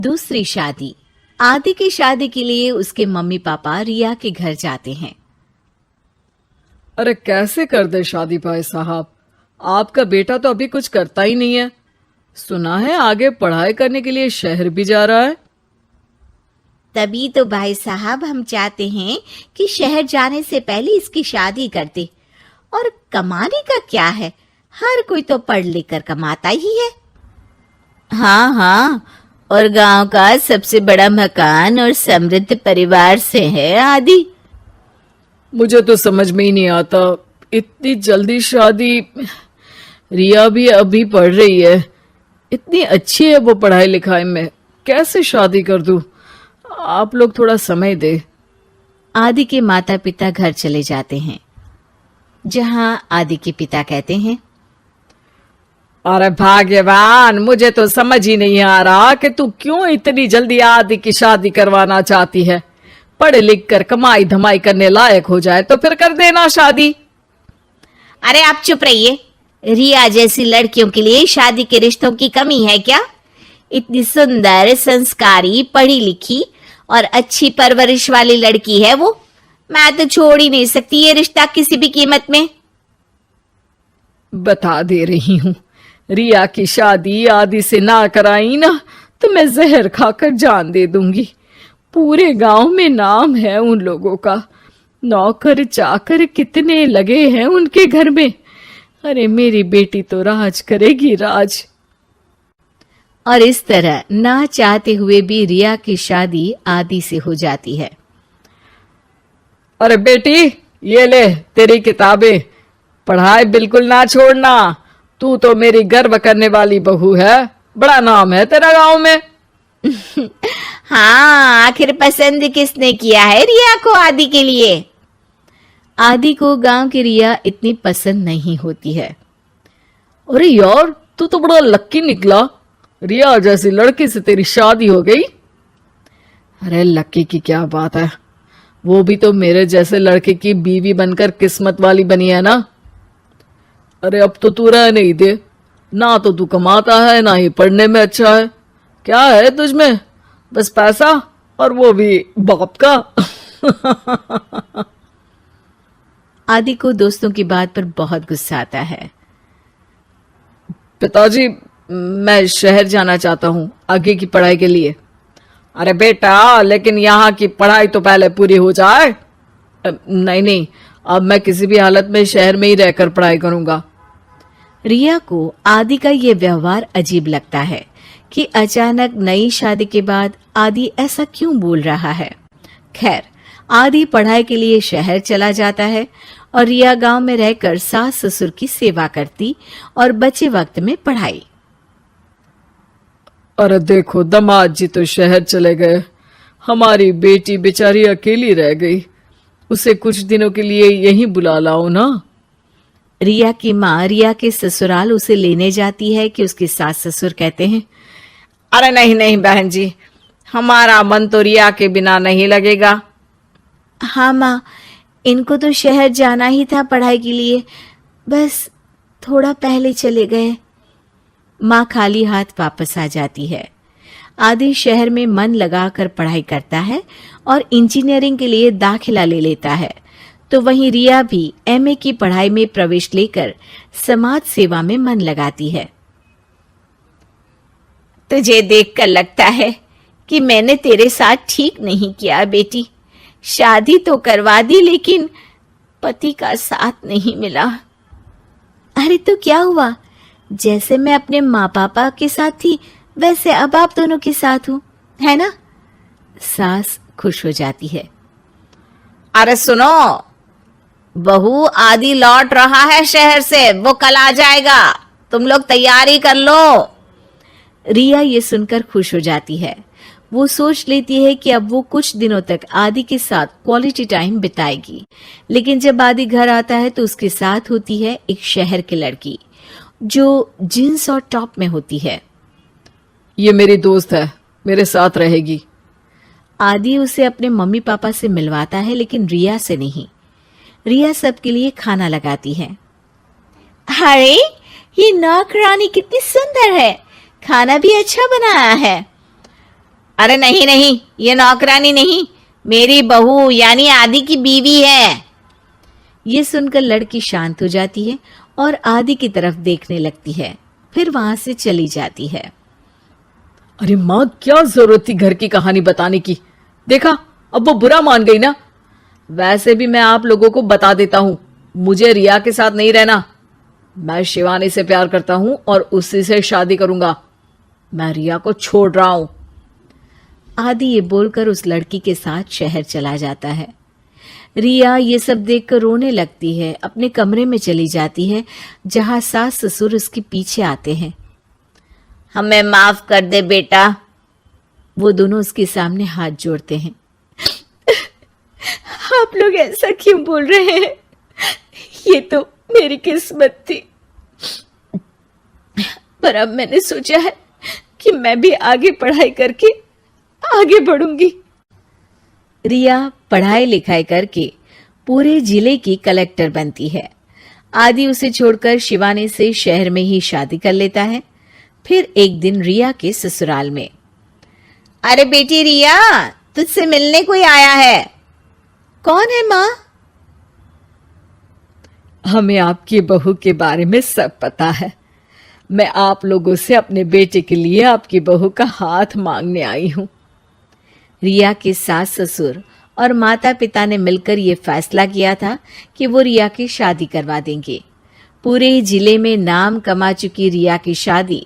दूसरी शादी। आदि की शादी के लिए उसके मम्मी पापा रिया के घर जाते हैं। अरे कैसे कर दे शादी भाई साहब, आपका बेटा तो अभी कुछ करता ही नहीं है। सुना है आगे पढ़ाई करने के लिए शहर भी जा रहा है। तभी तो भाई साहब हम चाहते हैं कि शहर जाने से पहले इसकी शादी कर दे। और कमाने का क्या है, हर कोई तो पढ़ लिख कर कमाता ही है। हाँ हाँ, और गांव का सबसे बड़ा मकान और समृद्ध परिवार से है आदि। मुझे तो समझ में ही नहीं आता, इतनी जल्दी शादी। रिया भी अभी पढ़ रही है, इतनी अच्छी है वो पढ़ाई लिखाई में, कैसे शादी कर दूं? आप लोग थोड़ा समय दे। आदि के माता पिता घर चले जाते हैं, जहां आदि के पिता कहते हैं, अरे भाग्यवान, मुझे तो समझ ही नहीं आ रहा कि तू क्यों इतनी जल्दी आदि की शादी करवाना चाहती है। पढ़ लिख कर कमाई धमाई करने लायक हो जाए तो फिर कर देना शादी। अरे आप चुप रहिए। रिया जैसी लड़कियों के लिए शादी के रिश्तों की कमी है क्या? इतनी सुंदर, संस्कारी, पढ़ी लिखी और अच्छी परवरिश वाली लड़की है वो। मैं तो छोड़ ही नहीं सकती ये रिश्ता किसी भी कीमत में। बता दे रही हूँ, रिया की शादी आदि से ना कराई ना तो मैं जहर खाकर जान दे दूंगी। पूरे गांव में नाम है उन लोगों का, नौकर चाकर कितने लगे हैं उनके घर में। अरे मेरी बेटी तो राज करेगी, राज। और इस तरह ना चाहते हुए भी रिया की शादी आदि से हो जाती है। अरे बेटी, ये ले तेरी किताबें, पढ़ाई बिल्कुल ना छोड़ना। तू तो मेरी गर्व करने वाली बहू है, बड़ा नाम है तेरा गांव में। हाँ, आखिर पसंद किसने किया है रिया को आदि के लिए? आदि को गांव की रिया इतनी पसंद नहीं होती है। अरे यार, तू तो बड़ा लक्की निकला, रिया जैसी लड़की से तेरी शादी हो गई। अरे लक्की की क्या बात है, वो भी तो मेरे जैसे लड़के की बीवी बनकर किस्मत वाली बनी है ना। अरे अब तो तू रह नहीं दे, ना तो तू कमाता है ना ही पढ़ने में अच्छा है। क्या है तुझमें? बस पैसा, और वो भी बाप का। आदि को दोस्तों की बात पर बहुत गुस्सा आता है। पिताजी, मैं शहर जाना चाहता हूँ आगे की पढ़ाई के लिए। अरे बेटा, लेकिन यहाँ की पढ़ाई तो पहले पूरी हो जाए। नहीं नहीं, अब मैं किसी भी हालत में शहर में ही रहकर पढ़ाई करूंगा। रिया को आदि का ये व्यवहार अजीब लगता है कि अचानक नई शादी के बाद आदि ऐसा क्यों बोल रहा है। खैर, आदि पढ़ाई के लिए शहर चला जाता है और रिया गांव में रहकर सास ससुर की सेवा करती और बचे वक्त में पढ़ाई। अरे देखो, दामाद जी तो शहर चले गए, हमारी बेटी बेचारी अकेली रह गई। उसे कुछ दिनों के लिए यहीं बुला लाओ ना। रिया की माँ रिया के ससुराल उसे लेने जाती है कि उसके सास ससुर कहते हैं, अरे नहीं नहीं बहन जी, हमारा मन तो रिया के बिना नहीं लगेगा। हाँ माँ, इनको तो शहर जाना ही था पढ़ाई के लिए, बस थोड़ा पहले चले गए। माँ खाली हाथ वापस आ जाती है। आदि शहर में मन लगाकर पढ़ाई करता है और इंजीनियरिंग के लिए दाखिला ले लेता है, तो वहीं रिया भी एमए की पढ़ाई में प्रवेश लेकर समाज सेवा में मन लगाती है। तुझे देखकर लगता है कि मैंने तेरे साथ ठीक नहीं किया बेटी। शादी तो करवा दी लेकिन पति का साथ नहीं मिला। अरे तो क्या हुआ, जैसे मैं अपने माँ पापा के साथ थी वैसे अब आप दोनों के साथ हूं, है ना? सास खुश हो जाती है। अरे सुनो, बहू आदि लौट रहा है शहर से, वो कल आ जाएगा, तुम लोग तैयारी कर लो। रिया ये सुनकर खुश हो जाती है। वो सोच लेती है कि अब वो कुछ दिनों तक आदि के साथ क्वालिटी टाइम बिताएगी। लेकिन जब आदि घर आता है तो उसके साथ होती है एक शहर की लड़की जो जींस और टॉप में होती है। ये मेरी दोस्त है, मेरे साथ रहेगी। आदि उसे अपने मम्मी पापा से मिलवाता है लेकिन रिया से नहीं। रिया सबके लिए खाना लगाती है। अरे ये नौकरानी कितनी सुंदर है, खाना भी अच्छा बनाया है। अरे नहीं नहीं, ये नौकरानी नहीं, मेरी बहू यानी आदि की बीवी है। ये सुनकर लड़की शांत हो जाती है और आदि की तरफ देखने लगती है, फिर वहां से चली जाती है। अरे माँ, क्या जरूरत थी घर की कहानी बताने की? देखा, अब वो बुरा मान गई ना। वैसे भी मैं आप लोगों को बता देता हूं, मुझे रिया के साथ नहीं रहना। मैं शिवानी से प्यार करता हूं और उसी से शादी करूंगा। मैं रिया को छोड़ रहा हूं। आदि ये बोलकर उस लड़की के साथ शहर चला जाता है। रिया ये सब देखकर रोने लगती है, अपने कमरे में चली जाती है जहां सास ससुर उसके पीछे आते हैं। हमें माफ कर दे बेटा। वो दोनों उसके सामने हाथ जोड़ते हैं। आप लोग ऐसा क्यों बोल रहे हैं? ये तो मेरी किस्मत थी, पर अब मैंने सोचा है कि मैं भी आगे पढ़ाई करके आगे बढ़ूंगी। रिया पढ़ाई लिखाई करके पूरे जिले की कलेक्टर बनती है। आदि उसे छोड़कर शिवानी से शहर में ही शादी कर लेता है। फिर एक दिन रिया के ससुराल में, अरे बेटी रिया, तुझसे मिलने कोई आया है। कौन है माँ? हमें आपकी बहू के बारे में सब पता है। मैं आप लोगों से अपने बेटे के लिए आपकी बहू का हाथ मांगने आई हूं। रिया के सास ससुर और माता पिता ने मिलकर ये फैसला किया था कि वो रिया की शादी करवा देंगे। पूरे जिले में नाम कमा चुकी रिया की शादी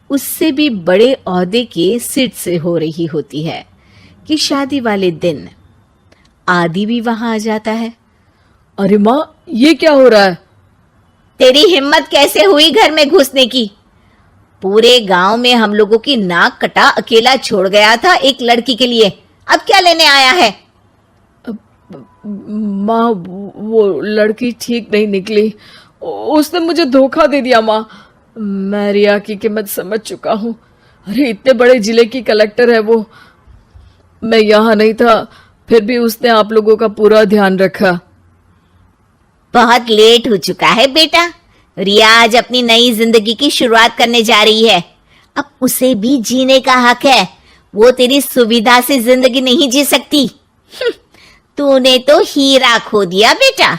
उससे भी बड़े ओहदे के सिट से हो रही होती है कि शादी वाले दिन आदि भी वहां आ जाता है। अरे माँ, ये क्या हो रहा है? तेरी हिम्मत कैसे हुई घर में घुसने की? पूरे गांव में हम लोगों की नाक कटा अकेला छोड़ गया था एक लड़की के लिए, अब क्या लेने आया है? माँ, वो लड़की ठीक नहीं निकली, उसने मुझे धोखा दे दिया। माँ, मैं रिया की कीमत समझ चुका हूँ। अरे इतने बड़े जिले की कलेक्टर है वो। मैं यहाँ नहीं था, फिर भी उसने आप लोगों का पूरा ध्यान रखा। बहुत लेट हो चुका है बेटा। रिया आज अपनी नई जिंदगी की शुरुआत करने जा रही है, अब उसे भी जीने का हक है। वो तेरी सुविधा से जिंदगी नहीं जी सकती। तूने तो हीरा खो दिया बेटा।